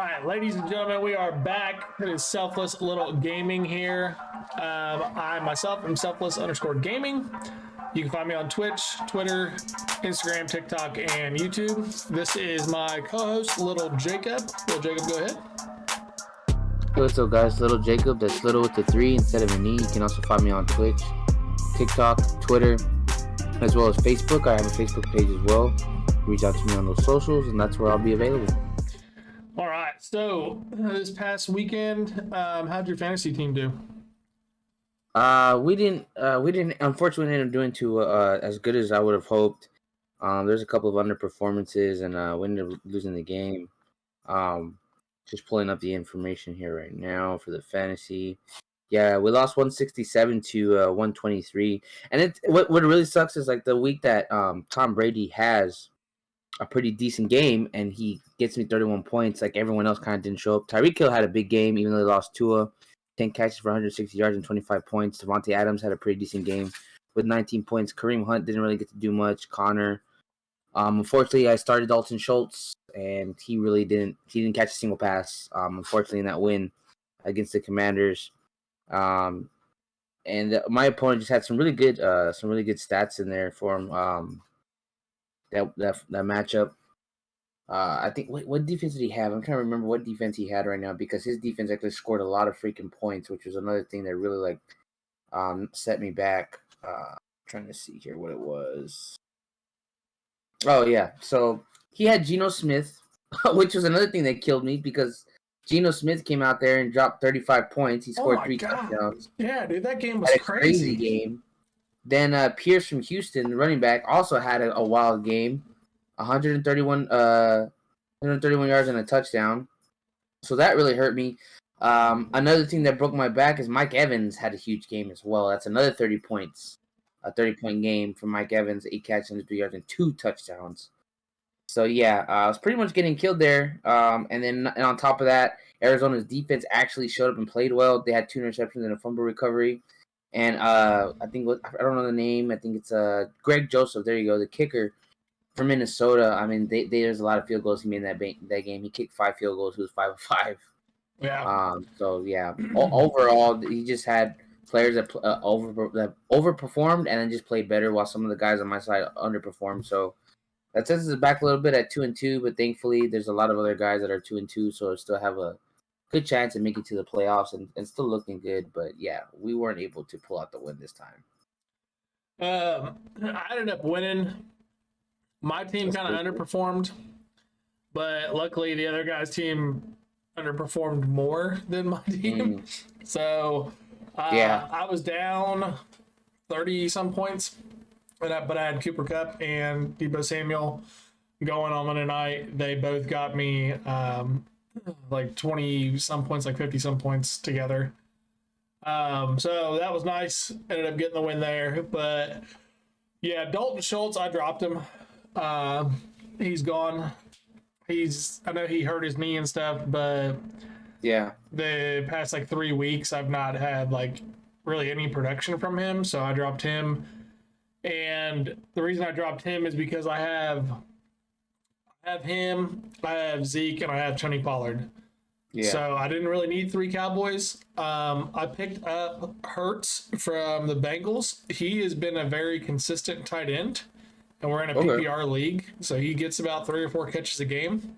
All right, ladies and gentlemen, we are back. It is Selfless Little Gaming here. I myself am Selfless_gaming. You can find me on Twitch, Twitter, Instagram, TikTok, and YouTube. This is my co-host, Little Jacob. Little Jacob, go ahead. Hey, what's up, guys? Little Jacob. That's little with the 3 instead of an E. You can also find me on Twitch, TikTok, Twitter, as well as Facebook. I have a Facebook page as well. Reach out to me on those socials, and that's where I'll be available. All right. So this past weekend, how'd your fantasy team do? We didn't unfortunately end up doing too as good as I would have hoped. There's a couple of underperformances, and we ended up losing the game. Just pulling up the information here right now for the fantasy. Yeah, we lost 167 to 123, and what really sucks is like the week that Tom Brady has a pretty decent game and he gets me 31 points. Like everyone else kind of didn't show up. Tyreek Hill had a big game, even though they lost Tua. 10 catches for 160 yards and 25 points. Devontae Adams had a pretty decent game with 19 points. Kareem Hunt didn't really get to do much. Connor. Unfortunately, I started Dalton Schultz, and he didn't catch a single pass. Unfortunately, in that win against the Commanders. My opponent just had some really good stats in there for him. That matchup. I think what defense did he have? I'm trying to remember what defense he had right now because his defense actually scored a lot of freaking points, which was another thing that really set me back. Trying to see here what it was. Oh yeah, so he had Geno Smith, which was another thing that killed me because Geno Smith came out there and dropped 35 points. He scored 3 touchdowns. Yeah, dude, that game was crazy game. Then Pierce from Houston, the running back, also had a wild game. 131 yards and a touchdown. So that really hurt me. Another thing that broke my back is Mike Evans had a huge game as well. That's another 30 points. A 30-point game for Mike Evans, 8 catches, 103 yards, and 2 touchdowns. So, yeah, I was pretty much getting killed there. And on top of that, Arizona's defense actually showed up and played well. They had 2 interceptions and a fumble recovery. And I don't know the name. I think it's Greg Joseph. There you go, the kicker from Minnesota. I mean, there's a lot of field goals he made in that game. He kicked 5 field goals. He was 5 of 5. Yeah. So, yeah, overall, he just had players that overperformed and then just played better while some of the guys on my side underperformed. So that sets us back a little bit at 2-2, but thankfully there's a lot of other guys that are 2-2, so still have a good chance of making it to the playoffs and still looking good. But yeah, we weren't able to pull out the win this time. I ended up winning. My team kind of underperformed, but luckily the other guy's team underperformed more than my team. So I was down 30-some points, but I had Cooper Kupp and Deebo Samuel going on Monday night. They both got me 20-some points, 50-some points together. So that was nice. Ended up getting the win there. But yeah, Dalton Schultz, I dropped him. He's gone. I know he hurt his knee and stuff, but yeah, the past 3 weeks I've not had really any production from him, so I dropped him. And the reason I dropped him is because I have him, I have Zeke, and I have Tony Pollard. Yeah. So I didn't really need 3 Cowboys. I picked up Hurts from the Bengals. He has been a very consistent tight end. And we're in a PPR league, so he gets about 3 or 4 catches a game.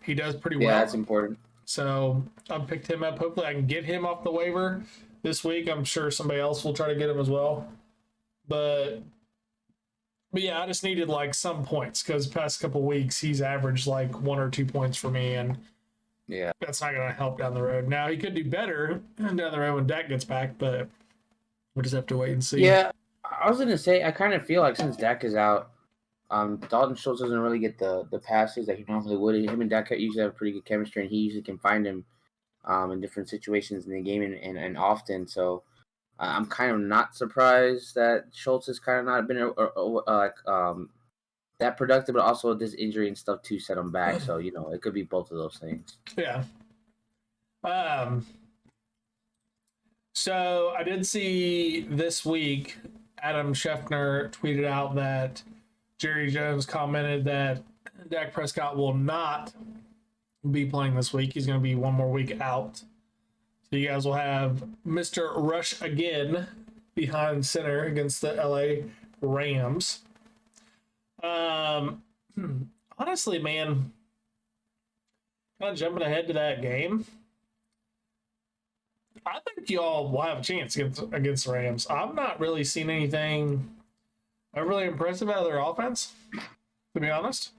He does pretty well. Yeah, that's important. So I picked him up. Hopefully I can get him off the waiver this week. I'm sure somebody else will try to get him as well. But yeah, I just needed some points because the past couple weeks he's averaged 1 or 2 points for me, and yeah, that's not going to help down the road. Now he could do better down the road when Dak gets back, but we'll just have to wait and see. Yeah, I was going to say I kind of feel like since Dak is out, Dalton Schultz doesn't really get the passes that he normally would. Him and Dak usually have pretty good chemistry, and he usually can find him in different situations in the game and often. So I'm kind of not surprised that Schultz has kind of not been that productive, but also this injury and stuff too set him back. So it could be both of those things. Yeah. So I did see this week Adam Schefter tweeted out that Jerry Jones commented that Dak Prescott will not be playing this week. He's going to be one more week out. So you guys will have Mr. Rush again behind center against the LA Rams. Honestly, man, kind of jumping ahead to that game, I think y'all will have a chance against the Rams. I'm not really seeing anything really impressive out of their offense, to be honest.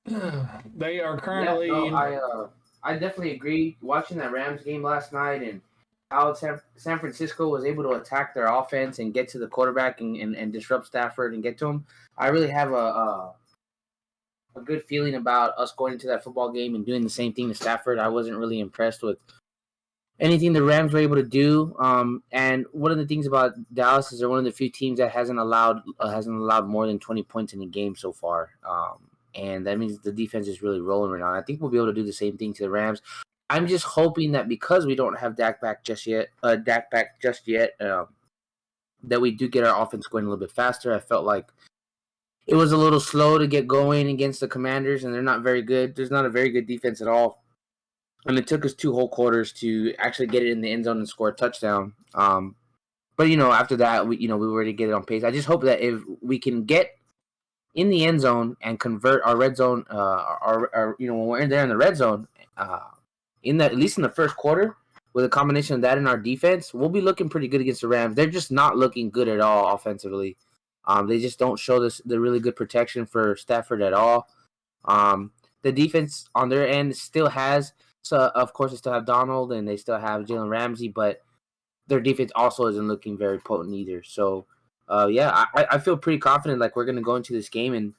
They are currently. Yeah, no, I definitely agree. Watching that Rams game last night and how San Francisco was able to attack their offense and get to the quarterback and disrupt Stafford and get to him, I really have a good feeling about us going into that football game and doing the same thing to Stafford. I wasn't really impressed with anything the Rams were able to do. And one of the things about Dallas is they're one of the few teams that hasn't allowed more than 20 points in a game so far. And that means the defense is really rolling right now. I think we'll be able to do the same thing to the Rams. I'm just hoping that because we don't have Dak back just yet, that we do get our offense going a little bit faster. I felt like it was a little slow to get going against the Commanders, and they're not very good. There's not a very good defense at all. And it took us 2 whole quarters to actually get it in the end zone and score a touchdown. But after that, we were to get it on pace. I just hope that if we can get in the end zone and convert our red zone, when we're in there in the red zone, at least in the first quarter, with a combination of that and our defense, we'll be looking pretty good against the Rams. They're just not looking good at all offensively. They just don't show the really good protection for Stafford at all. The defense on their end still has, so of course they still have Donald and they still have Jalen Ramsey, but their defense also isn't looking very potent either. So, I feel pretty confident like we're going to go into this game and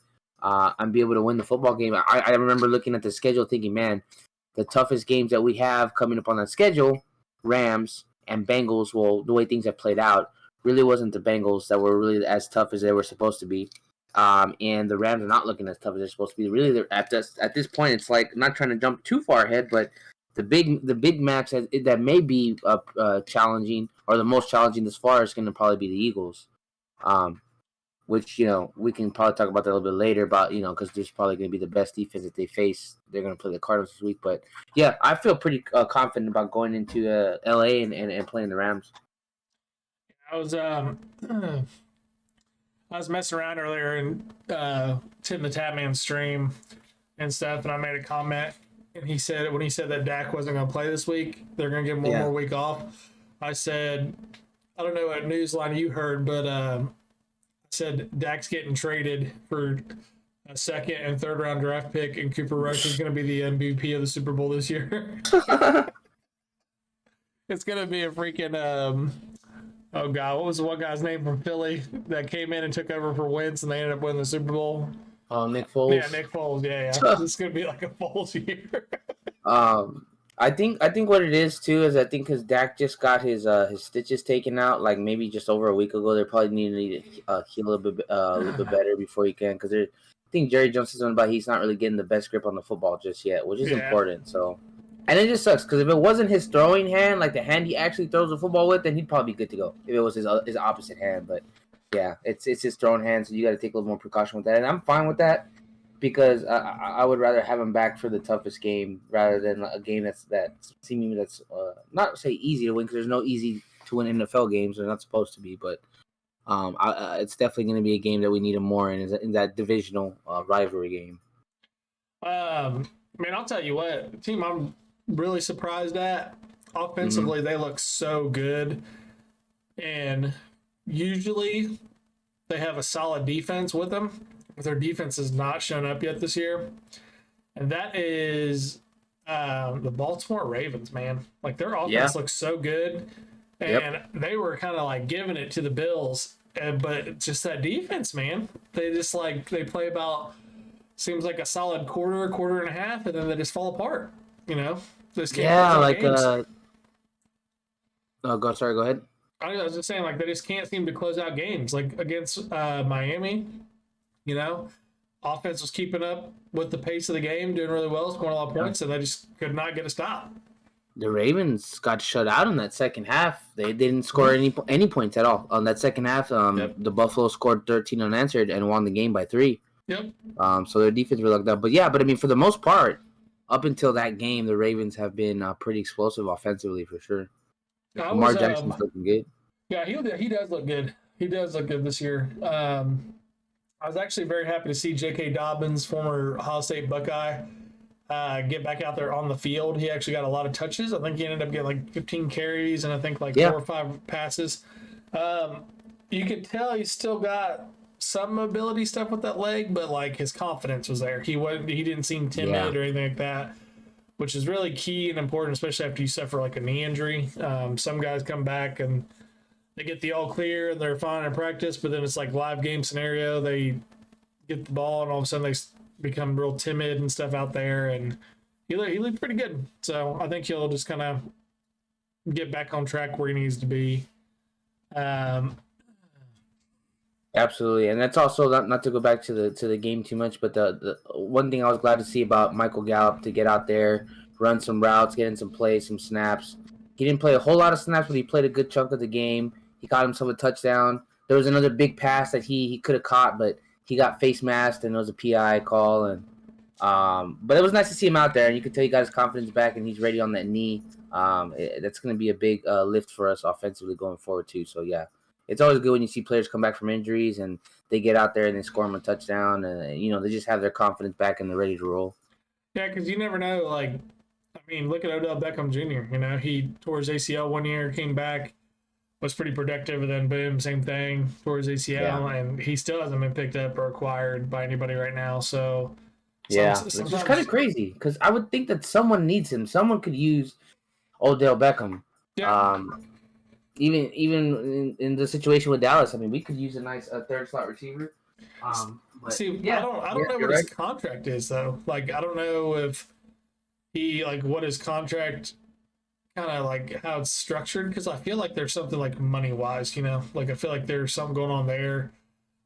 be able to win the football game. I remember looking at the schedule thinking, man, the toughest games that we have coming up on that schedule, Rams and Bengals, well, the way things have played out, really wasn't the Bengals that were really as tough as they were supposed to be. And the Rams are not looking as tough as they're supposed to be. Really, at this point, it's like not trying to jump too far ahead, but the big match that may be challenging or the most challenging this far is going to probably be the Eagles, which we can probably talk about that a little bit later about because there's probably going to be the best defense that they face. They're going to play the Cardinals this week, but yeah, I feel pretty confident about going into LA and playing the Rams. I was messing around earlier in Tim the Tatman's stream and stuff, and I made a comment, and he said when he said that Dak wasn't going to play this week, they're going to give him one more week off. I said, I don't know what news line you heard, but I said Dak's getting traded for a second and third round draft pick, and Cooper Rush is going to be the MVP of the Super Bowl this year. It's going to be a freaking oh God, what was the one guy's name from Philly that came in and took over for Wentz and they ended up winning the Super Bowl? Nick Foles. Yeah, Nick Foles. Yeah. This is gonna be like a Foles year. I think what it is too is I think because Dak just got his stitches taken out like maybe just over a week ago. They probably need to heal a little bit better before he can because I think Jerry Jones is on about he's not really getting the best grip on the football just yet, which is important. So. And it just sucks because if it wasn't his throwing hand, like the hand he actually throws the football with, then he'd probably be good to go. If it was his opposite hand, but yeah, it's his throwing hand, so you got to take a little more precaution with that. And I'm fine with that because I would rather have him back for the toughest game rather than a game that's seemingly not say easy to win because there's no easy to win NFL games. They're not supposed to be, but it's definitely going to be a game that we need him more in that divisional rivalry game. Man, I'll tell you what, the team I'm really surprised at offensively, they look so good, and usually they have a solid defense with them, but their defense has not shown up yet this year, and that is the Baltimore Ravens, man. Like their offense looks so good, and they were kind of like giving it to the Bills, but just that defense, man, they just they play about seems like a solid quarter and a half, and then they just fall apart. Just can't go ahead. I was just saying, they just can't seem to close out games. Like against Miami, offense was keeping up with the pace of the game, doing really well, scoring a lot of points, and they just could not get a stop. The Ravens got shut out in that second half. They didn't score any points at all on that second half. The Buffalo scored 13 unanswered and won the game by 3. Yep. So their defense really looked up. But I mean, for the most part, up until that game, the Ravens have been pretty explosive offensively for sure. I Lamar was Jackson's looking good. yeah, he does look good. He does look good this year. I was actually very happy to see J.K. Dobbins, former Ohio State Buckeye, get back out there on the field. He actually got a lot of touches. I think he ended up getting like 15 carries and I think like 4 or 5 passes. You could tell he's still got some mobility stuff with that leg, but like his confidence was there. He didn't seem timid or anything like that, which is really key and important, especially after you suffer like a knee injury. Some guys come back and they get the all clear and they're fine in practice, but then it's like live game scenario. They get the ball and all of a sudden they become real timid and stuff out there. And he looked pretty good. So I think he'll just kind of get back on track where he needs to be. Absolutely, and that's also not to go back to the game too much, but the one thing I was glad to see about Michael Gallup to get out there, run some routes, get in some plays, some snaps. He didn't play a whole lot of snaps, but he played a good chunk of the game. He got himself a touchdown. There was another big pass that he could have caught, but he got face masked and there was a PI call. And but it was nice to see him out there, and you could tell he got his confidence back and he's ready on that knee. That's going to be a big lift for us offensively going forward too. So yeah. It's always good when you see players come back from injuries and they get out there and they score them a touchdown, and they just have their confidence back and they're ready to roll. Yeah, because you never know. Like, I mean, look at Odell Beckham Jr. You know, he tore his ACL one year, came back, was pretty productive, and then boom, same thing, tore his ACL, and he still hasn't been picked up or acquired by anybody right now. So it's just kind of crazy because I would think that someone needs him. Someone could use Odell Beckham. Yeah. Even in the situation with Dallas, I mean, we could use a nice third slot receiver. But see, I don't know what his contract is though. Like, I don't know if he what his contract kind of like how it's structured, because I feel like there's something like money wise, like I feel like there's something going on there,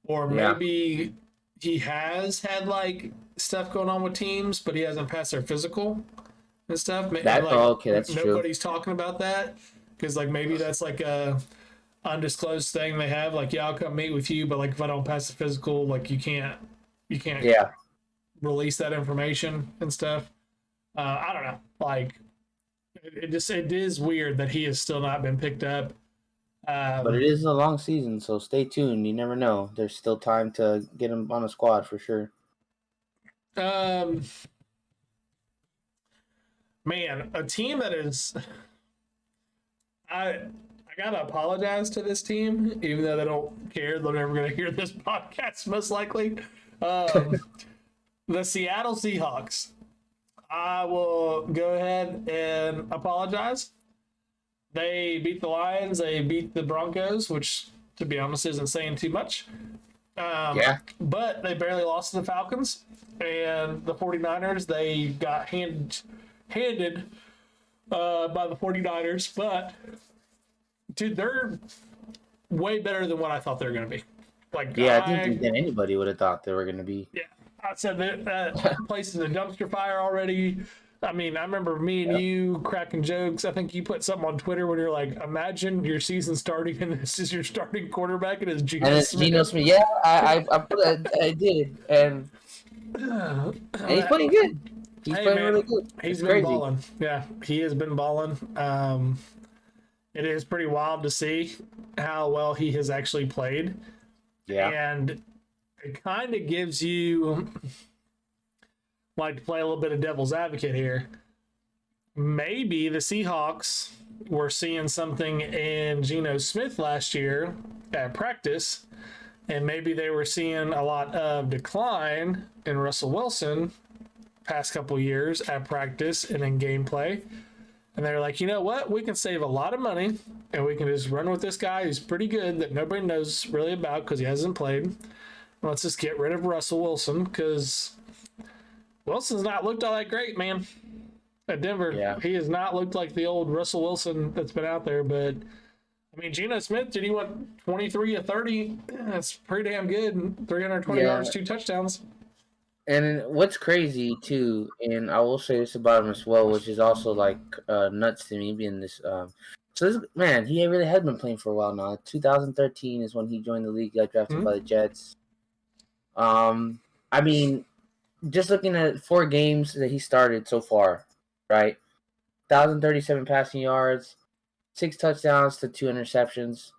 or maybe he has had like stuff going on with teams, but he hasn't passed their physical and stuff. That's true. Nobody's talking about that. Because maybe that's like a undisclosed thing they have. Like, I'll come meet with you, but like if I don't pass the physical, like you can't release that information and stuff. I don't know. Like, it is weird that he has still not been picked up. But it is a long season, so stay tuned. You never know. There's still time to get him on a squad for sure. Man, a team that is. I gotta apologize to this team, even though they don't care. They're never gonna hear this podcast, most likely. The Seattle Seahawks. I will go ahead and apologize. They beat the Lions. They beat the Broncos, which, to be honest, isn't saying too much. But they barely lost to the Falcons. And the 49ers, they got handed by the 49ers, but dude, they're way better than what I thought they were going to be. I didn't think that anybody would have thought they were going to be. Yeah, I said that place is a dumpster fire already. I mean, I remember me and you cracking jokes. I think you put something on Twitter when you're like, imagine your season starting and this is your starting quarterback and it's Geno Smith. Geno Smith. Yeah, I did. And he's playing good. He's playing really good. He's been balling. Yeah, he has been balling. It is pretty wild to see how well he has actually played. Yeah. And it kind of gives you, like, to play a little bit of devil's advocate here. Maybe the Seahawks were seeing something in Geno Smith last year at practice, and maybe they were seeing a lot of decline in Russell Wilson past couple years at practice and in gameplay. And they're like, you know what? We can save a lot of money and we can just run with this guy who's pretty good that nobody knows really about because he hasn't played. Let's just get rid of Russell Wilson because Wilson's not looked all that great, man. At Denver, He has not looked like the old Russell Wilson that's been out there. But, I mean, Geno Smith, did he want 23 of 30? That's pretty damn good. 320 yards, 2 touchdowns. And what's crazy too, and I will say this about him as well, which is also like nuts to me being this. So this man, he really had been playing for a while now. 2013 is when he joined the league. Got drafted by the Jets. I mean, just looking at 4 games that he started so far, right? 1,037 passing yards, 6 touchdowns to 2 interceptions.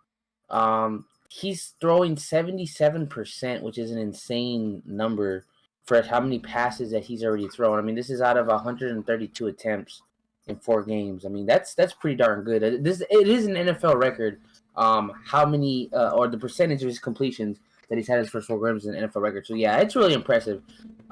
He's throwing 77%, which is an insane number for how many passes that he's already thrown. I mean, this is out of 132 attempts in 4 games. I mean, that's pretty darn good. It is an NFL record. How many or the percentage of his completions that he's had his first 4 games is an NFL record. So yeah, it's really impressive.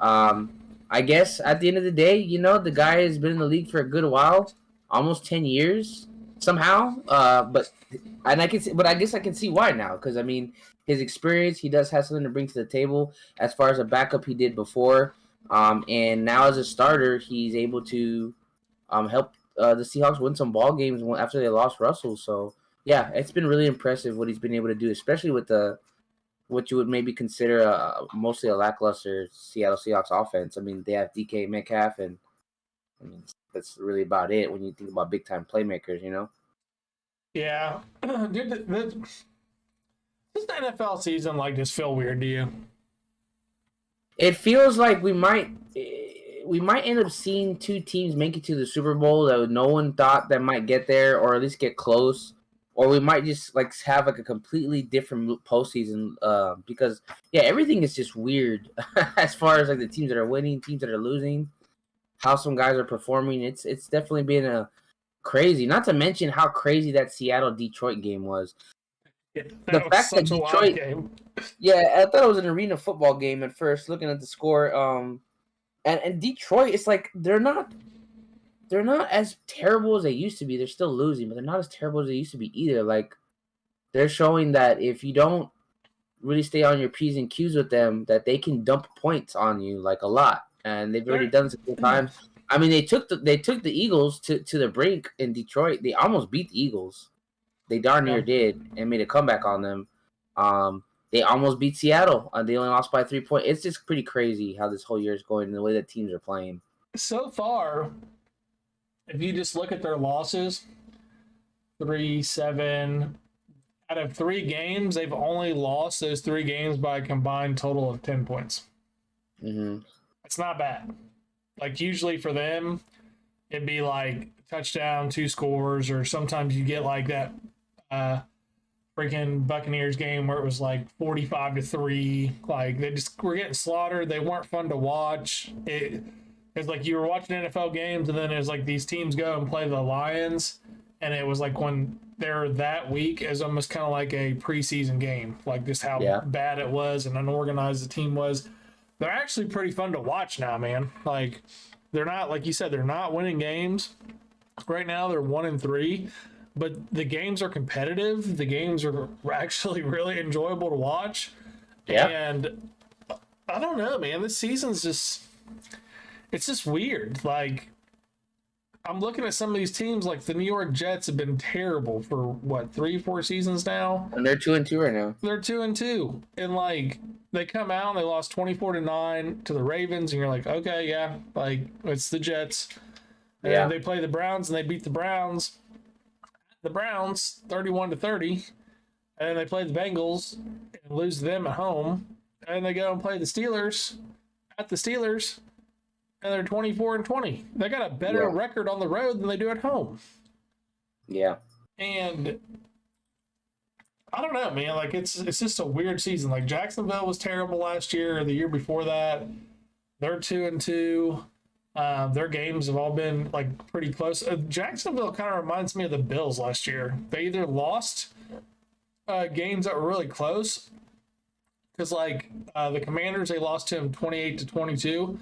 I guess at the end of the day, the guy has been in the league for a good while, almost 10 years somehow. I guess I can see why now, because I mean, his experience, he does have something to bring to the table. As far as a backup, he did before, and now as a starter, he's able to help the Seahawks win some ball games after they lost Russell. So yeah, it's been really impressive what he's been able to do, especially with what you would maybe consider mostly a lackluster Seattle Seahawks offense. I mean, they have DK Metcalf, and I mean that's really about it when you think about big time playmakers. Yeah, dude, does the NFL season just feel weird to you? It feels like we might end up seeing 2 teams make it to the Super Bowl that no one thought that might get there, or at least get close. Or we might just have a completely different postseason because everything is just weird as far as the teams that are winning, teams that are losing, how some guys are performing. It's definitely been a crazy. Not to mention how crazy that Seattle Detroit game was. Yeah, the fact that Detroit game. Yeah, I thought it was an arena football game at first. Looking at the score, and Detroit, it's they're not as terrible as they used to be. They're still losing, but they're not as terrible as they used to be either. They're showing that if you don't really stay on your P's and Q's with them, that they can dump points on you a lot. And they've already done this a few times. I mean, they took the Eagles to the brink in Detroit. They almost beat the Eagles. They darn near did and made a comeback on them. They almost beat Seattle. They only lost by 3 points. It's just pretty crazy how this whole year is going and the way that teams are playing. So far, if you just look at their losses, 3-7, out of 3 games, they've only lost those 3 games by a combined total of 10 points. Mm-hmm. It's not bad. Usually for them, it'd be touchdown, 2 scores, or sometimes you get that freaking Buccaneers game where it was 45-3. They just were getting slaughtered. They weren't fun to watch. It's you were watching NFL games, and then it was these teams go and play the Lions, and it was when they're that weak, is almost kind of like a preseason game, just how bad it was and unorganized the team was. They're actually pretty fun to watch now, man. They're not, like you said, they're not winning games. Right now, they're 1-3, but the games are competitive. The games are actually really enjoyable to watch. Yeah. And I don't know, man. This season's it's just weird. I'm looking at some of these teams, the New York Jets have been terrible for 3-4 seasons now. And they're 2-2 right now. They're 2-2. And they come out and they lost 24-9 to the Ravens, and you're okay, yeah, it's the Jets. And they play the Browns and they beat the Browns. The Browns 31-30. And they play the Bengals and lose to them at home. And they go and play the Steelers at the Steelers. And they're 24-20. They got a better record on the road than they do at home. Yeah. And I don't know, man. It's just a weird season. Jacksonville was terrible last year or the year before that. They're 2-2. Their games have all been pretty close. Jacksonville kind of reminds me of the Bills last year. They either lost games that were really close, because the Commanders, they lost to them 28-22.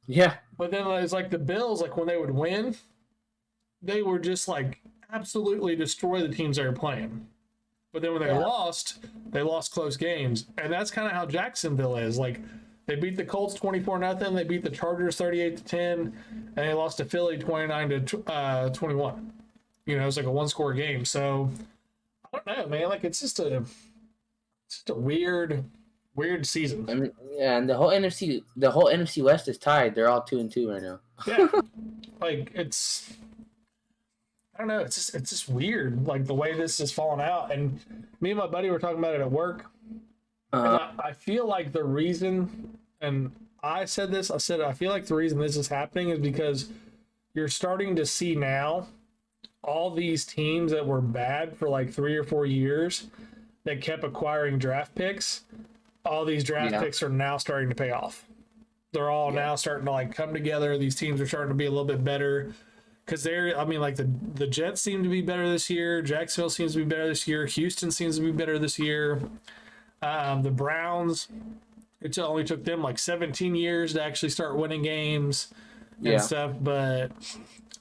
Yeah. But then it's the Bills, when they would win, they were just absolutely destroy the teams they were playing. But then when they lost close games. And that's kind of how Jacksonville is. They beat the Colts 24-0, they beat the Chargers 38-10, and they lost to Philly 29-21. It's a 1-score game. So I don't know, man. It's just a weird season. I mean, yeah, and the whole NFC West is tied. They're all 2-2 right now. Yeah, it's, I don't know. It's just weird. The way this is falling out. And me and my buddy were talking about it at work. And I feel the reason, and I said this. I said I feel like the reason this is happening is because you're starting to see now all these teams that were bad for like 3 or 4 years that kept acquiring draft picks. All these draft Yeah. picks are now starting to pay off. They're all now starting to like come together. These teams are starting to be a little bit better because they're. I mean, like the Jets seem to be better this year. Jacksonville seems to be better this year. Houston seems to be better this year. The Browns. It only took them like 17 years to actually start winning games and stuff, but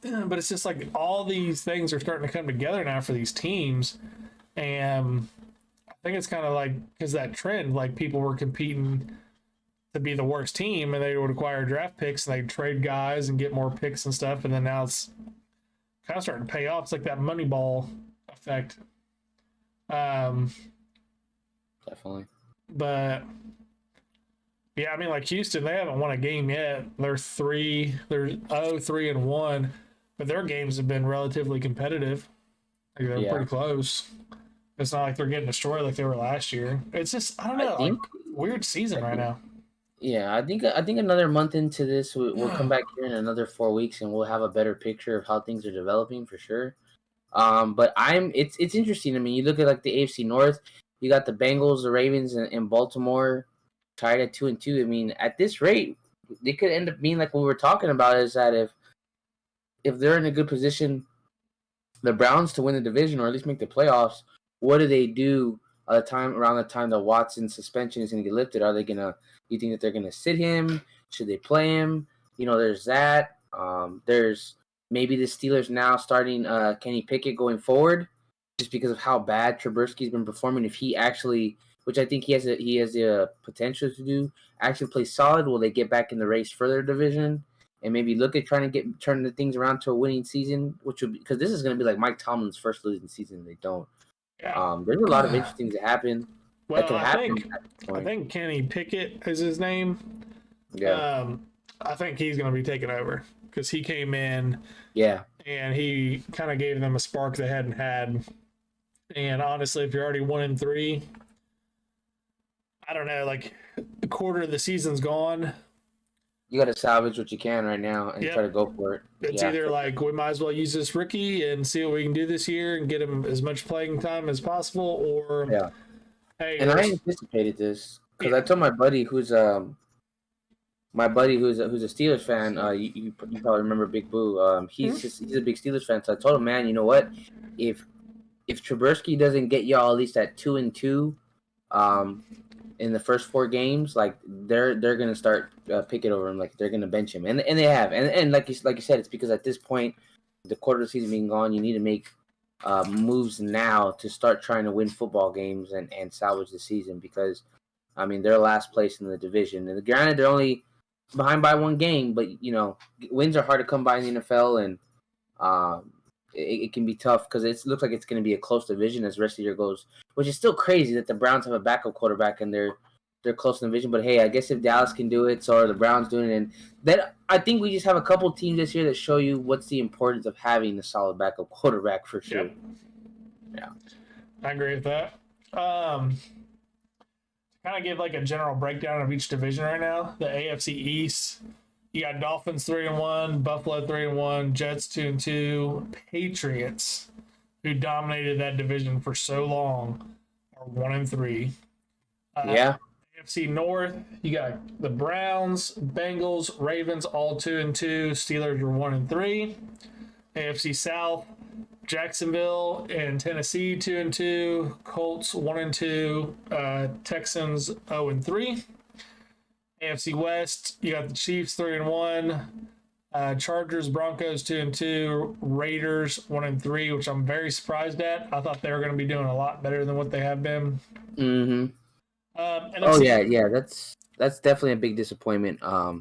it's just like all these things are starting to come together now for these teams, and I think it's kind of like because that trend, like people were competing to be the worst team, and they would acquire draft picks and they trade guys and get more picks and stuff, and then now it's kind of starting to pay off. It's like that Moneyball effect. Definitely. But yeah, I mean, like Houston, they haven't won a game yet. They're 3-1, but their games have been relatively competitive. Like they're pretty close. It's not like they're getting destroyed like they were last year. It's just I don't know, like weird season right now. Yeah, I think another month into this, we'll come back here in another 4 weeks, and we'll have a better picture of how things are developing for sure. But it's interesting. I mean, you look at like the AFC North, you got the Bengals, the Ravens, and Baltimore tied at 2-2. I mean, at this rate, they could end up being like what we were talking about, is that if they're in a good position, the Browns to win the division or at least make the playoffs, what do they do around the time the Watson suspension is going to get lifted? Are they gonna? You think that they're gonna sit him? Should they play him? There's that. There's maybe the Steelers now starting Kenny Pickett going forward, just because of how bad Trubisky's been performing. If he actually, which I think he has the potential to do, actually play solid, will they get back in the race for their division and maybe look at trying to turn the things around to a winning season? Which would, because this is going to be like Mike Tomlin's first losing season. They don't. Yeah. There's a lot of interesting things that happen. Well, that could happen. I think Kenny Pickett is his name. Yeah. I think he's going to be taking over because he came in. Yeah. And he kind of gave them a spark they hadn't had. And honestly, if you're already 1-3, I don't know, like a quarter of the season's gone. You got to salvage what you can right now and try to go for it. It's either like we might as well use this rookie and see what we can do this year and get him as much playing time as possible, or hey. And I anticipated this because I told my buddy who's a Steelers fan. You probably remember Big Boo. He's a big Steelers fan. So I told him, man, you know what? If Trubisky doesn't get y'all at least at 2-2, in the first 4 games, like they're gonna start Pickett over him. Like they're gonna bench him, and they have. And like you said, it's because at this point, the quarter of the season being gone, you need to make moves now to start trying to win football games and salvage the season, because I mean they're last place in the division, and granted they're only behind by 1 game, but wins are hard to come by in the NFL, and it can be tough because it looks like it's going to be a close division as the rest of the year goes, which is still crazy that the Browns have a backup quarterback and they're close in the division. But hey, I guess if Dallas can do it, so are the Browns doing it. And then I think we just have a couple teams this year that show you what's the importance of having a solid backup quarterback for sure. Yep. Yeah, I agree with that. To kind of give like a general breakdown of each division right now, the AFC East, you got Dolphins 3-1, Buffalo 3-1, Jets 2-2, Patriots, who dominated that division for so long, are 1-3. AFC North, you got the Browns, Bengals, Ravens, all 2-2. Steelers are 1-3. AFC South, Jacksonville and Tennessee 2-2, Colts 1-2, Texans 0-3. AFC West, you got the Chiefs 3-1, Chargers, Broncos 2-2, Raiders 1-3, which I'm very surprised at. I thought they were going to be doing a lot better than what they have been. Mm-hmm. That's definitely a big disappointment. I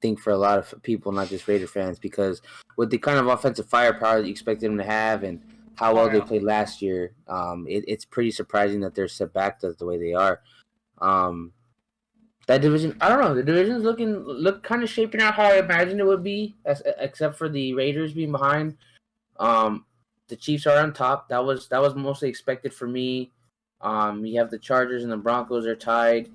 think for a lot of people, not just Raider fans, because with the kind of offensive firepower that you expected them to have and how well they played last year, it's pretty surprising that they're set back the way they are. That division, I don't know. The division's look kind of shaping out how I imagined it would be, except for the Raiders being behind. The Chiefs are on top. That was mostly expected for me. You have the Chargers and the Broncos are tied.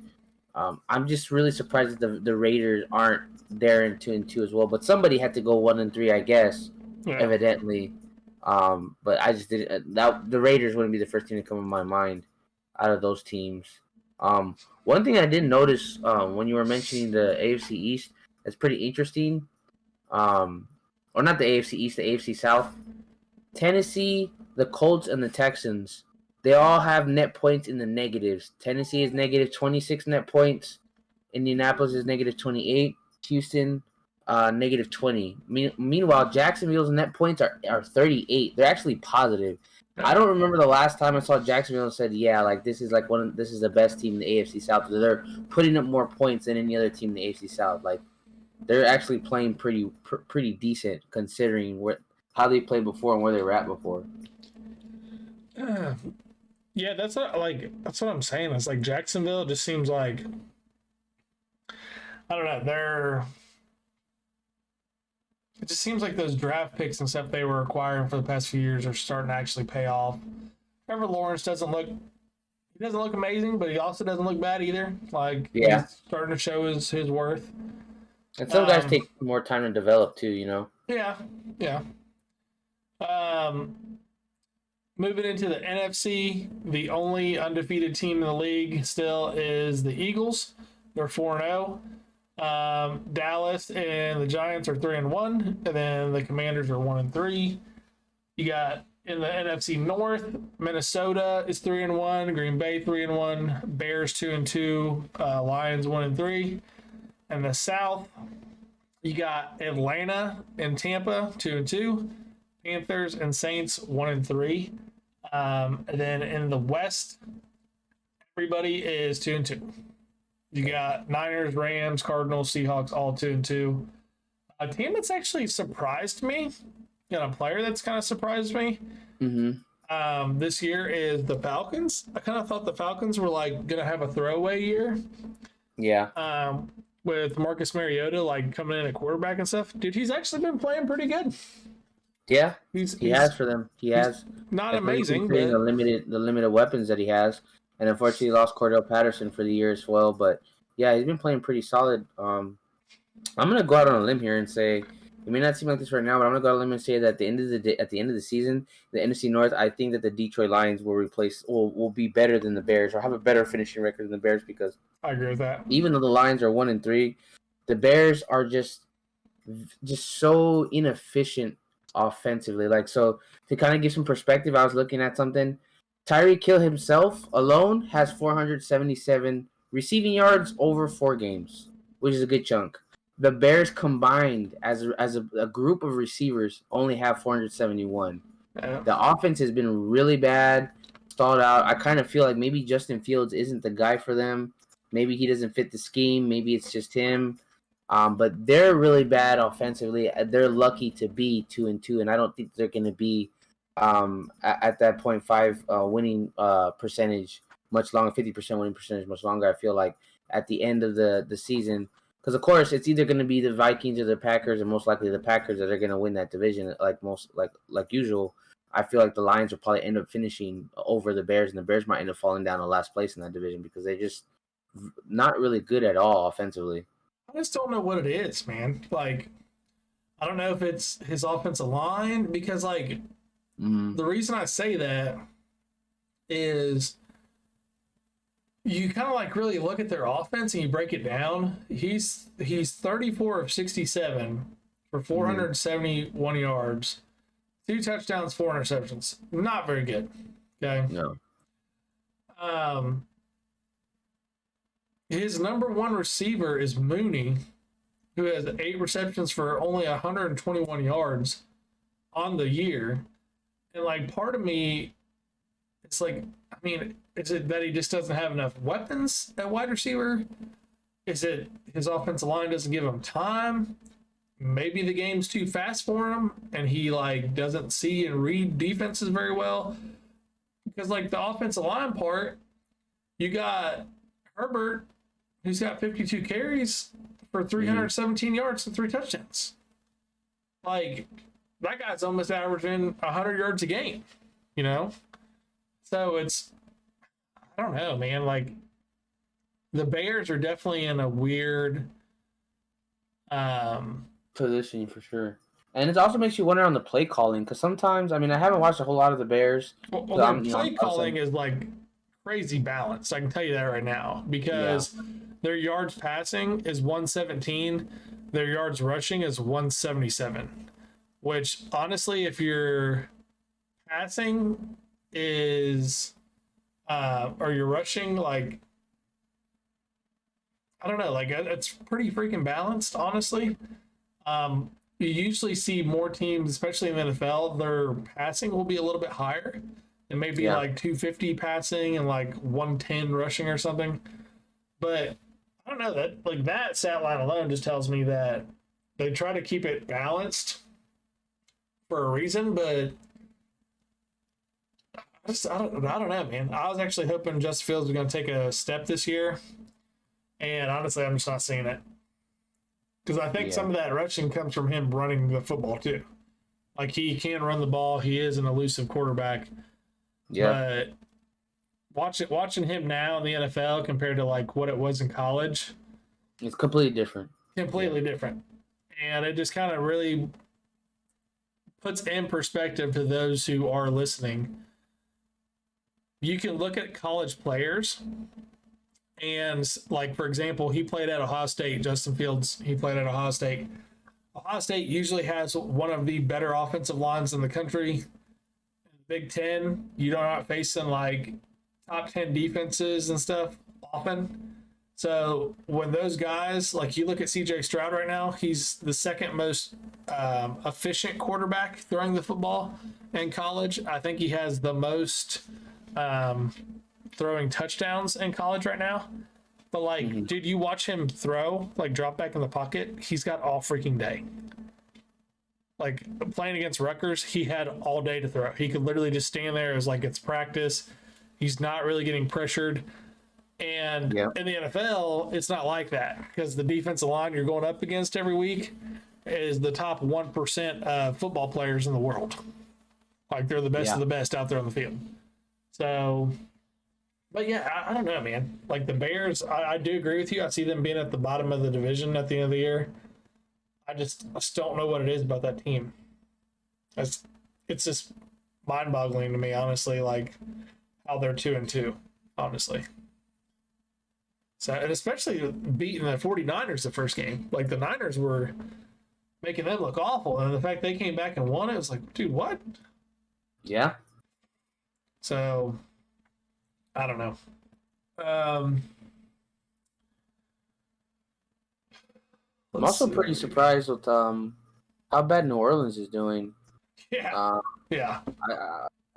I'm just really surprised that the Raiders aren't there in 2-2 as well. But somebody had to go 1-3, I guess, Yeah. evidently. But I just didn't. That the Raiders wouldn't be the first team to come in my mind out of those teams. One thing I did notice when you were mentioning the AFC East that's pretty interesting. Or not the AFC East, the AFC South. Tennessee, the Colts, and the Texans, they all have net points in the negatives. Tennessee is negative 26 net points. Indianapolis is negative 28. Houston, negative 20. Meanwhile, Jacksonville's net points are 38. They're actually positive. I don't remember the last time I saw Jacksonville and said, "Yeah, like this is this is the best team in the AFC South." They're putting up more points than any other team in the AFC South. Like they're actually playing pretty decent considering how they played before and where they were at before. Yeah, that's what I'm saying. It's like Jacksonville just seems like I don't know. It just seems like those draft picks and stuff they were acquiring for the past few years are starting to actually pay off. Trevor Lawrence doesn't look amazing, but he also doesn't look bad either. Like he's starting to show his worth. And some guys take more time to develop too, you know. Yeah. Moving into the NFC, the only undefeated team in the league still is the Eagles. They're 4-0. Dallas and the Giants are 3-1, and then the Commanders are 1-3. You got in the NFC North, Minnesota is 3-1, Green Bay 3-1, Bears 2-2, Lions 1-3. And the South, you got Atlanta and Tampa 2-2, Panthers and Saints 1-3. And then in the West, everybody is 2-2. You got Niners, Rams, Cardinals, Seahawks, all 2-2. A team that's actually surprised me, a player that's kind of surprised me this year is the Falcons. I kind of thought the Falcons were like gonna have a throwaway year. Yeah. With Marcus Mariota like coming in at quarterback and stuff. Dude, he's actually been playing pretty good. Yeah, he has for them. He has not amazing, but the limited weapons that he has, and unfortunately he lost Cordell Patterson for the year as well. But yeah, he's been playing pretty solid. I'm gonna go out on a limb here and say it may not seem like this right now, but I'm gonna go out on a limb and say that at the end of the season, the NFC North, I think that the Detroit Lions will be better than the Bears or have a better finishing record than the Bears because I agree with that. Even though the Lions are 1-3, the Bears are just so inefficient offensively. Like, so to kind of give some perspective, I was looking at something. Tyreek Hill himself alone has 477 receiving yards over 4 games, which is a good chunk. The Bears combined as a group of receivers only have 471. Yeah. The offense has been really bad, stalled out. I kind of feel like maybe Justin Fields isn't the guy for them. Maybe he doesn't fit the scheme. Maybe it's just him. But they're really bad offensively. They're lucky to be 2-2, and I don't think they're going to be at that 0.5 winning percentage much longer, 50% winning percentage much longer. I feel like at the end of the season, because of course it's either going to be the Vikings or the Packers, and most likely the Packers that are going to win that division, like usual. I feel like the Lions will probably end up finishing over the Bears, and the Bears might end up falling down to last place in that division because they're just not really good at all offensively. I just don't know what it is, man. Like, I don't know if it's his offensive line because, like, the reason I say that is you kind of like really look at their offense and you break it down. He's 34 of 67 for 471 yards, 2 touchdowns, 4 interceptions. Not very good. Okay. No. His number one receiver is Mooney, who has 8 receptions for only 121 yards on the year. And like part of me, it's like, I mean, is it that he just doesn't have enough weapons at wide receiver? Is it his offensive line doesn't give him time? Maybe the game's too fast for him and he like doesn't see and read defenses very well. Because like the offensive line part, you got Herbert, who's got 52 carries for 317 yards and 3 touchdowns. Like, that guy's almost averaging 100 yards a game, you know? So it's, I don't know, man. Like, the Bears are definitely in a weird. Um, Position for sure. And it also makes you wonder on the play calling because sometimes, I mean, I haven't watched a whole lot of the Bears. well, So their I'm, play obviously, calling is like crazy balanced. I can tell you that right now yeah, because their yards passing is 117, their yards rushing is 177. Which honestly, if your passing is or you're rushing, like I don't know, like it's pretty freaking balanced, honestly. You usually see more teams, especially in the NFL, their passing will be a little bit higher. It may be yeah, like 250 passing and like 110 rushing or something. But I don't know that like that stat line alone just tells me that they try to keep it balanced for a reason. But I don't know, man. I was actually hoping Justin Fields was going to take a step this year, and honestly, I'm just not seeing it because I think yeah, some of that rushing comes from him running the football too. Like he can run the ball. He is an elusive quarterback, yeah. but watching him now in the NFL compared to like what it was in college, It's completely different. Yeah, completely different. And it just kind of really puts in perspective to those who are listening. You can look at college players and like for example, he played at Ohio State. Justin Fields, he played at Ohio State. Ohio State usually has one of the better offensive lines in the country. Big Ten, you're not facing like top 10 defenses and stuff often. So when those guys, like you look at CJ Stroud right now, he's the second most efficient quarterback throwing the football in college. I think he has the most um, throwing touchdowns in college right now. But like, hmm dude, you watch him throw, like drop back in the pocket, he's got all freaking day. Like playing against Rutgers, he had all day to throw. He could literally just stand there as like it's practice. He's not really getting pressured. And yeah, in the NFL, it's not like that because the defensive line you're going up against every week is the top 1% of football players in the world. Like they're the best yeah. of the best out there on the field. So, but yeah, I don't know, man. Like the Bears, I do agree with you. I see them being at the bottom of the division at the end of the year. I just don't know what it is about that team. It's just mind boggling to me, honestly, like how they're 2-2, honestly. So, and especially beating the 49ers the first game. Like the Niners were making them look awful. And the fact they came back and won it was like, dude, what? Yeah. So, I don't know. Um, I'm let's also see. pretty surprised with how bad New Orleans is doing. Yeah. Uh, Yeah.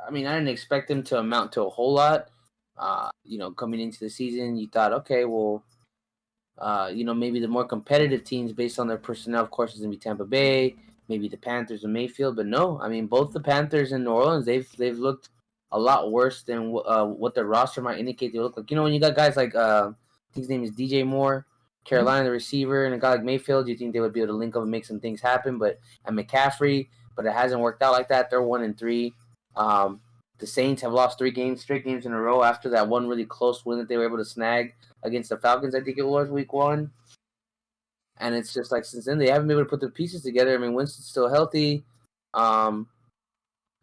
I mean, I didn't expect them to amount to a whole lot. Coming into the season, you thought, okay, well, maybe the more competitive teams based on their personnel, of course, is going to be Tampa Bay, maybe the Panthers and Mayfield. But no, I mean, both the Panthers and New Orleans, they've looked a lot worse than what their roster might indicate they look like. You know, when you got guys like, I think his name is DJ Moore, Carolina, the receiver, and a guy like Mayfield, you think they would be able to link up and make some things happen. And McCaffrey, but it hasn't worked out like that. They're 1-3. The Saints have lost straight games in a row after that one really close win that they were able to snag against the Falcons, I think it was week 1. And it's just like since then they haven't been able to put the pieces together. I mean, Winston's still healthy. Um,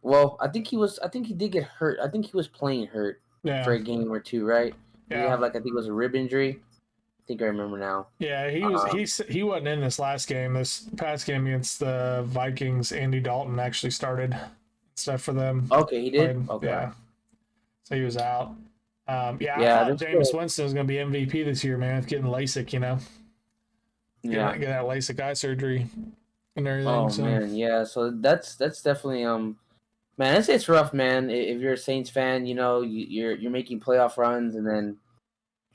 well, I think he did get hurt. I think he was playing hurt for Yeah. a game or two, right? Did he Yeah. have like I think it was a rib injury? I think I remember now. Yeah. Um, He wasn't in this last game. This past game against the Vikings, Andy Dalton actually started stuff for them. okay, he did. Played. Okay, Yeah. So he was out. Yeah, I yeah, thought that's Jameis still Winston was going to be MVP this year, man. With getting LASIK, yeah. get that LASIK eye surgery and everything. Oh So man, yeah. So that's definitely man, it's rough, man. If you're a Saints fan, you're making playoff runs, and then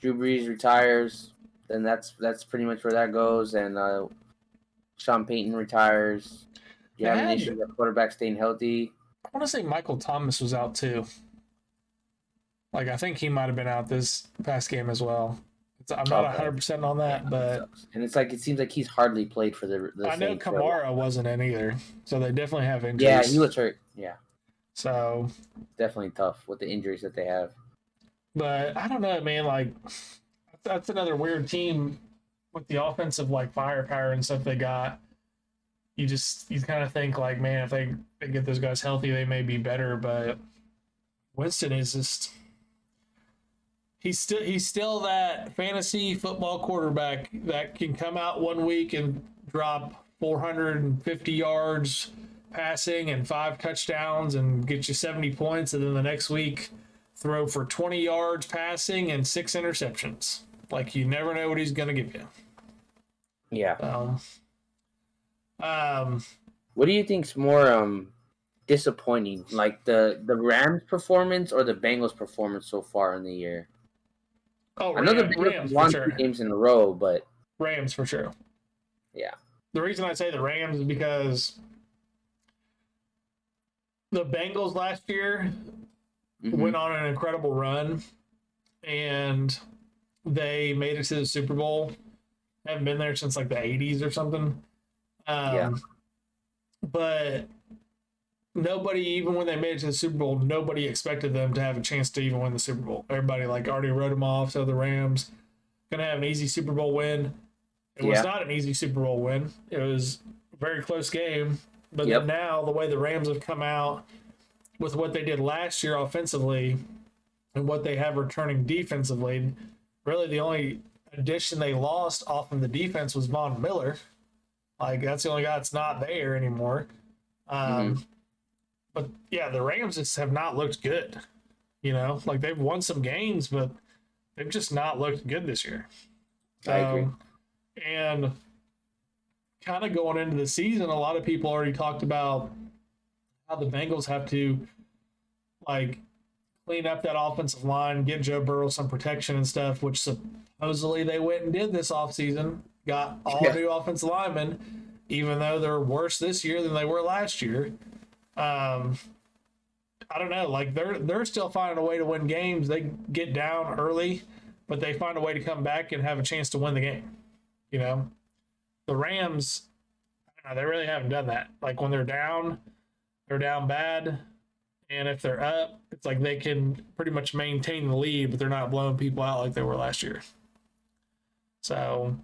Drew Brees retires, then that's pretty much where that goes. And Sean Payton retires. You're they having had, issues at quarterback staying healthy. I want to say Michael Thomas was out too. Like I think he might have been out this past game as well. I'm not Okay, 100% on yeah, that, that but sucks. And it's like it seems like he's hardly played for the I know Saints for a while. Kamara wasn't in either. So they definitely have Yeah, he injuries. was hurt. Yeah, So, definitely tough with the injuries that they have. but I don't know, man. Like that's another weird team with the offensive like firepower and stuff they got. You kind of think like, man, if they get those guys healthy, they may be better. But Winston is just he's still that fantasy football quarterback that can come out one week and drop 450 yards passing and 5 touchdowns and get you 70 points, and then the next week throw for 20 yards passing and 6 interceptions. Like, you never know what he's going to give you. Yeah. What do you think's more disappointing, like the Rams' performance or the Bengals' performance so far in the year? Oh, I know the Bengals won 2 games in a row, but Rams for sure. Yeah. The reason I say the Rams is because the Bengals last year went on an incredible run, and they made it to the Super Bowl. Haven't been there since like the 80s or something. But nobody, even when they made it to the Super Bowl, nobody expected them to have a chance to even win the Super Bowl. Everybody like already wrote them off. So the Rams gonna have an easy Super Bowl win. It was not an easy Super Bowl win. It was a very close game. But then now the way the Rams have come out with what they did last year offensively and what they have returning defensively, really the only addition they lost off of the defense was Von Miller. Like, that's the only guy that's not there anymore. But yeah, the Rams just have not looked good. You know, like they've won some games, but they've just not looked good this year. I agree. And kind of going into the season, a lot of people already talked about how the Bengals have to like clean up that offensive line, get Joe Burrow some protection and stuff, which supposedly they went and did this offseason. Got all new offensive linemen, even though they're worse this year than they were last year. I don't know. Like they're still finding a way to win games. They get down early, but they find a way to come back and have a chance to win the game. You know, the Rams, I don't know, they really haven't done that. Like when they're down bad, and if they're up, it's like they can pretty much maintain the lead, but they're not blowing people out like they were last year. So.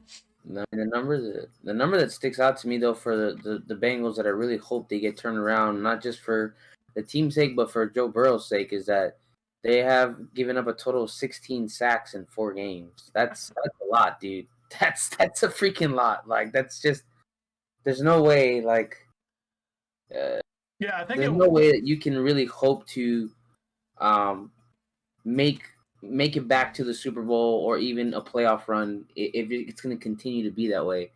No, the number that sticks out to me though for the Bengals that I really hope they get turned around, not just for the team's sake but for Joe Burrow's sake, is that they have given up a total of 16 sacks in 4 games. That's a lot, dude. That's a freaking lot. Like that's just there's no way like I think there's no way that you can really hope to make it back to the Super Bowl or even a playoff run if it's going to continue to be that way.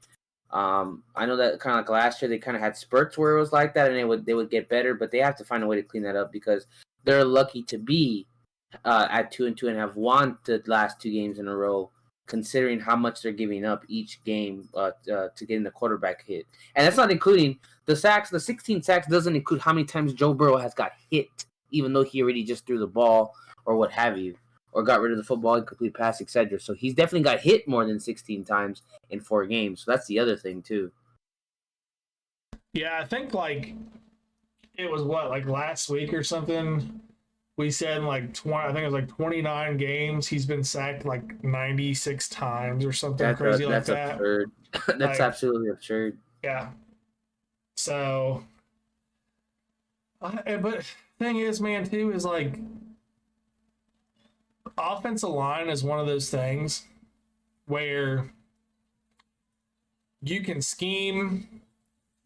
I know that kind of like last year they kind of had spurts where it was like that and they would get better, but they have to find a way to clean that up because they're lucky to be at 2-2 and have won the last 2 games in a row, considering how much they're giving up each game to getting the quarterback hit. And that's not including the sacks. The 16 sacks doesn't include how many times Joe Burrow has got hit, even though he already just threw the ball or what have you, or got rid of the football, incomplete pass, etc. So he's definitely got hit more than 16 times in 4 games. So that's the other thing too. Yeah, I think like it was like last week or something. We said like 20. I think it was like 29 games. He's been sacked like 96 times or something crazy like that. That's absurd. That's absolutely absurd. Yeah. So, but thing is, man, too, is like offensive line is one of those things where you can scheme,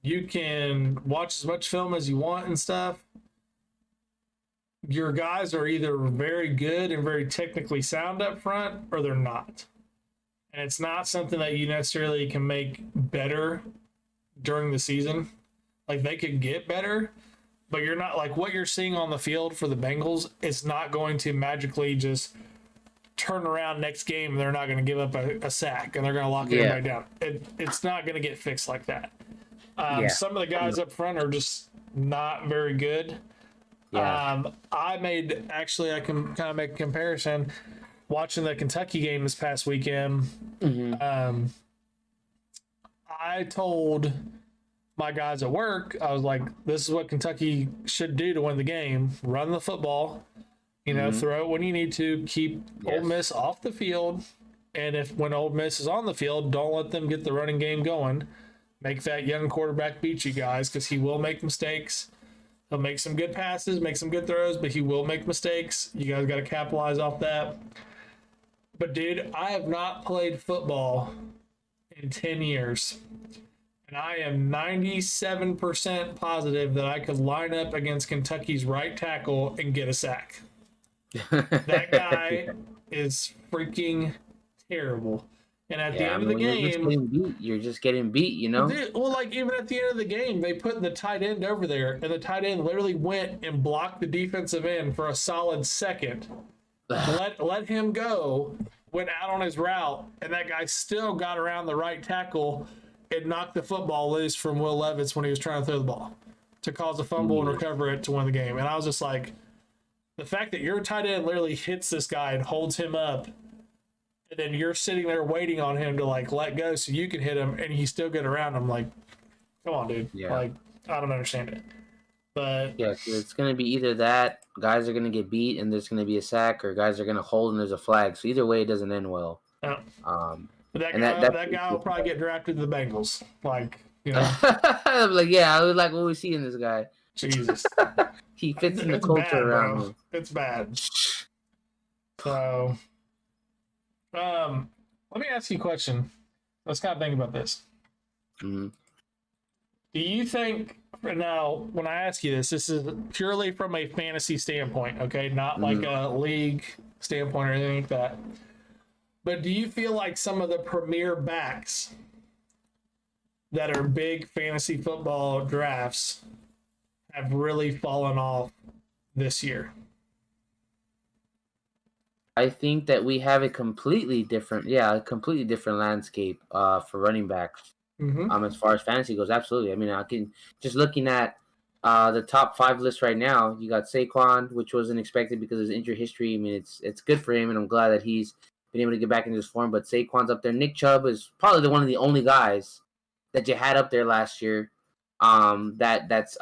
you can watch as much film as you want and stuff. Your guys are either very good and very technically sound up front or they're not. And it's not something that you necessarily can make better during the season. Like they could get better, but you're not like what you're seeing on the field for the Bengals. It's not going to magically just turn around next game and they're not going to give up a sack and they're going to lock everybody down. It's not going to get fixed like that. Some of the guys up front are just not very good. I can kind of make a comparison. Watching the Kentucky game this past weekend, I told my guys at work, I was like, this is what Kentucky should do to win the game. Run the football, throw it when you need to, keep Ole Miss off the field, And if when Ole Miss is on the field, don't let them get the running game going. Make that young quarterback beat you guys because he will make mistakes. He'll make some good passes, make some good throws, but he will make mistakes. You guys got to capitalize off that. But, dude, I have not played football in 10 years. And I am 97% positive that I could line up against Kentucky's right tackle and get a sack. That guy is freaking terrible. And at the end of the game, you're just getting beat, you know? Well, like even at the end of the game, they put the tight end over there, and the tight end literally went and blocked the defensive end for a solid second. let him go, went out on his route, and that guy still got around the right tackle and knocked the football loose from Will Levis when he was trying to throw the ball to cause a fumble and recover it to win the game. And I was just like, the fact that your tight end literally hits this guy and holds him up, and then you're sitting there waiting on him to like let go so you can hit him, and he's still get around him. Like, come on, dude. Yeah. Like, I don't understand it. But yeah, it's gonna be either that guys are gonna get beat and there's gonna be a sack, or guys are gonna hold and there's a flag. So either way, it doesn't end well. Yeah. But that guy will probably get drafted to the Bengals. Like, you know. Like, yeah, I would like what we see in this guy. Jesus. He fits in the culture bad, around him. It's bad. So, let me ask you a question. Let's kind of think about this. Mm-hmm. Do you think, now, when I ask you this is purely from a fantasy standpoint, okay? Not like a league standpoint or anything like that. But do you feel like some of the premier backs that are big fantasy football drafts have really fallen off this year? I think that we have a completely different landscape for running backs. As far as fantasy goes, absolutely. I mean, I can just looking at the top 5 list right now. You got Saquon, which wasn't expected because of his injury history. I mean, it's good for him, and I'm glad that he's been able to get back into his form. But Saquon's up there. Nick Chubb is probably one of the only guys that you had up there last year. That's